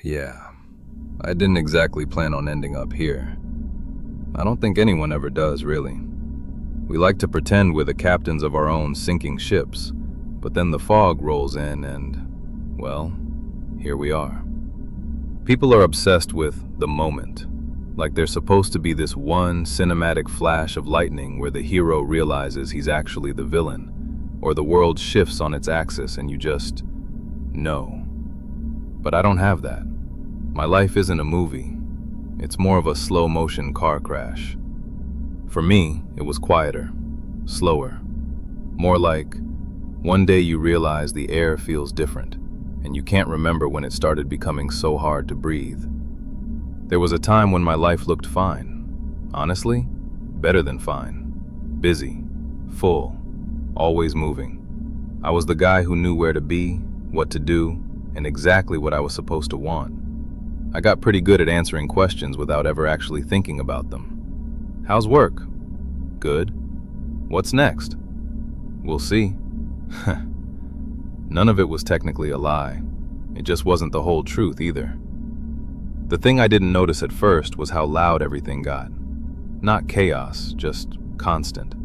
Yeah, I didn't exactly plan on ending up here. I don't think anyone ever does, really. We like to pretend we're the captains of our own sinking ships, but then the fog rolls in and, well, here we are. People are obsessed with the moment, like there's supposed to be this one cinematic flash of lightning where the hero realizes he's actually the villain, or the world shifts on its axis and you just know. But I don't have that. My life isn't a movie. It's more of a slow-motion car crash. For me, it was quieter, slower, more like one day you realize the air feels different, and you can't remember when it started becoming so hard to breathe. There was a time when my life looked fine. Honestly, better than fine. Busy, full, always moving. I was the guy who knew where to be, what to do, and exactly what I was supposed to want. I got pretty good at answering questions without ever actually thinking about them. How's work? Good. What's next? We'll see. None of it was technically a lie. It just wasn't the whole truth either. The thing I didn't notice at first was how loud everything got. Not chaos, just constant.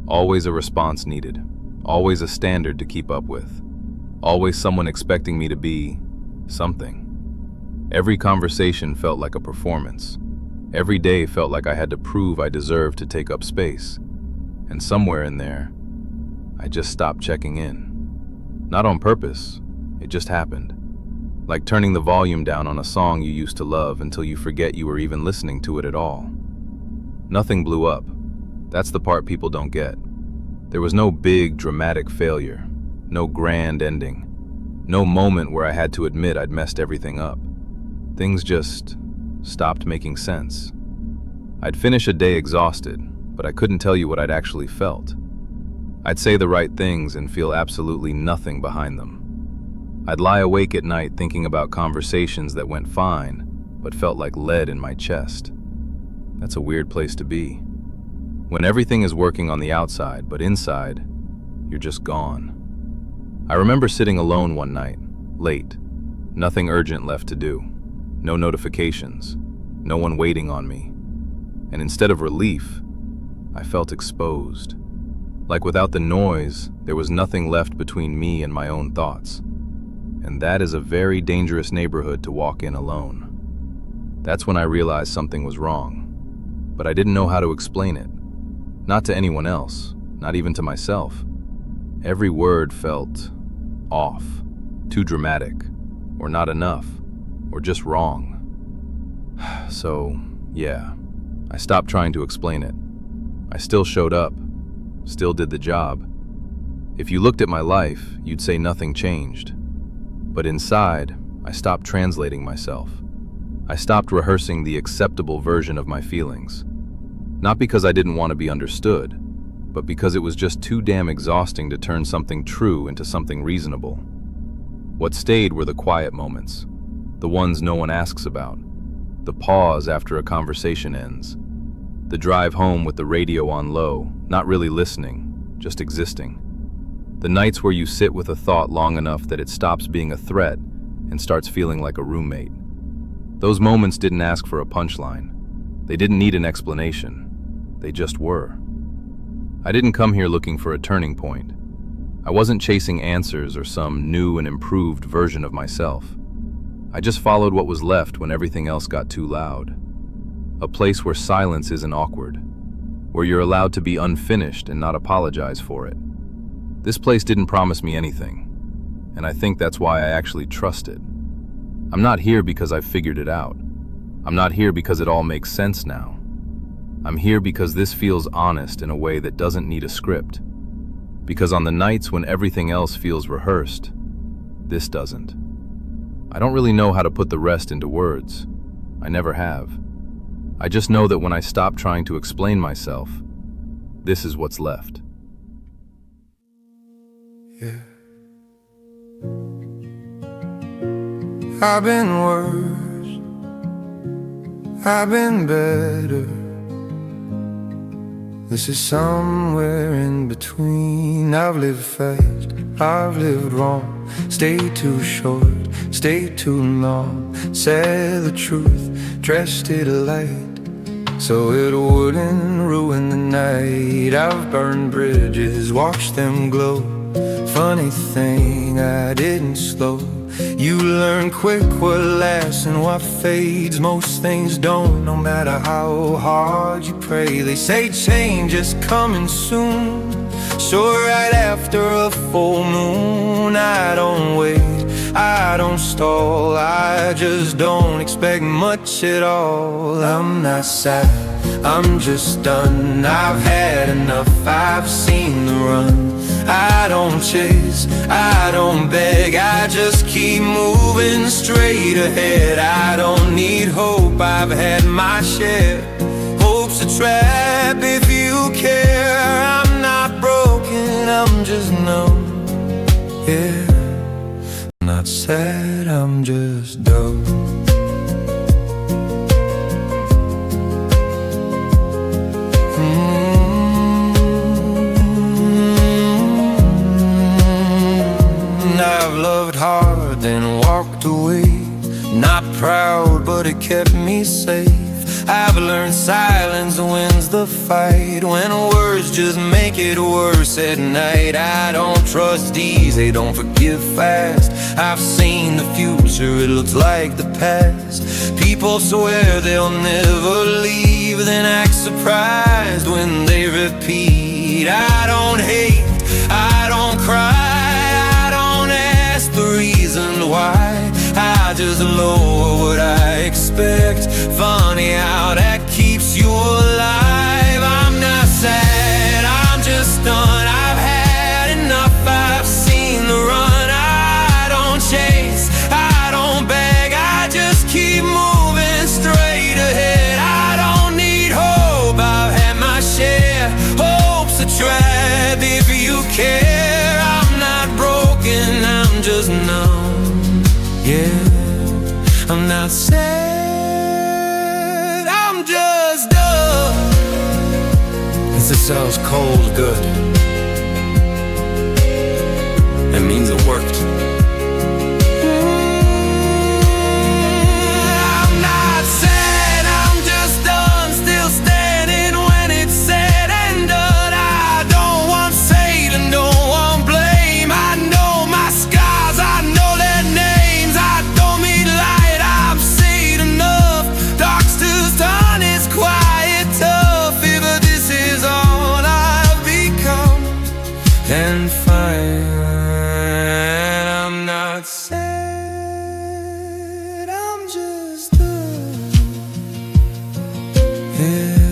Always a response needed. Always a standard to keep up with. Always someone expecting me to be something. Every conversation felt like a performance. Every day felt like I had to prove I deserved to take up space. And somewhere in there, I just stopped checking in. Not on purpose, it just happened. Like turning the volume down on a song you used to love until you forget you were even listening to it at all. Nothing blew up. That's the part people don't get. There was no big, dramatic failure. No grand ending. No moment where I had to admit I'd messed everything up. Things just stopped making sense. I'd finish a day exhausted, but I couldn't tell you what I'd actually felt. I'd say the right things and feel absolutely nothing behind them. I'd lie awake at night thinking about conversations that went fine, but felt like lead in my chest. That's a weird place to be. When everything is working on the outside, but inside, you're just gone. I remember sitting alone one night, late, nothing urgent left to do. No notifications, no one waiting on me. And instead of relief, I felt exposed. Like without the noise, there was nothing left between me and my own thoughts. And that is a very dangerous neighborhood to walk in alone. That's when I realized something was wrong. But I didn't know how to explain it. Not to anyone else, not even to myself. Every word felt off, too dramatic, or not enough, or just wrong. So, yeah, I stopped trying to explain it. I still showed up, still did the job. If you looked at my life, you'd say nothing changed. But inside, I stopped translating myself. I stopped rehearsing the acceptable version of my feelings. Not because I didn't want to be understood, but because it was just too damn exhausting to turn something true into something reasonable. What stayed were the quiet moments, the ones no one asks about, the pause after a conversation ends, the drive home with the radio on low, not really listening, just existing. The nights where you sit with a thought long enough that it stops being a threat and starts feeling like a roommate. Those moments didn't ask for a punchline. They didn't need an explanation. They just were. I didn't come here looking for a turning point. I wasn't chasing answers or some new and improved version of myself. I just followed what was left when everything else got too loud. A place where silence isn't awkward, where you're allowed to be unfinished and not apologize for it. This place didn't promise me anything, and I think that's why I actually trust it. I'm not here because I've figured it out. I'm not here because it all makes sense now. I'm here because this feels honest in a way that doesn't need a script. Because on the nights when everything else feels rehearsed, this doesn't. I don't really know how to put the rest into words. I never have. I just know that when I stop trying to explain myself, this is what's left. Yeah. I've been worse, I've been better. This is somewhere in between. I've lived fast, I've lived wrong, stayed too short, stayed too long, said the truth, dressed it light so it wouldn't ruin the night. I've burned bridges, watched them glow. Funny thing, I didn't slow. You learn quick what lasts and what fades. Most things don't, no matter how hard you pray. They say change is coming soon, so right after a full moon. I don't wait, I don't stall, I just don't expect much at all. I'm not sad, I'm just done. I've had enough, I've seen the run. I don't chase, I don't beg, I just keep moving straight ahead. I don't need hope, I've had my share. Hope's a trap if you care. I'm not broken, I'm just numb, yeah. I'm not sad, I'm just dumb. I've loved hard, then walked away. Not proud, but it kept me safe. I've learned silence wins the fight, when words just make it worse at night. I don't trust these, they don't forgive fast. I've seen the future, it looks like the past. People swear they'll never leave, then act surprised when they repeat. I don't hate, I don't cry, the reason why. I just lower what I expect. Funny how that keeps you alive. I'm not sad, I'm just done. I've had enough, I've seen the run. I don't chase, I don't beg, I just keep moving straight ahead. I don't need hope, I've had my share. Hope's a trap if you care. I'm not broken, I'm just numb, yeah. I'm not sad, I'm just dumb. If this sounds cold good, it means it worked. I'm not sad, I'm just done. Still standing when it's said and done. I don't want fate and don't want blame. I know my scars, I know their names. I don't need light, I've seen enough. Dark's too done, it's quiet tough. If this is all I've become, then fine. I'm not sad, I'm just done, yeah.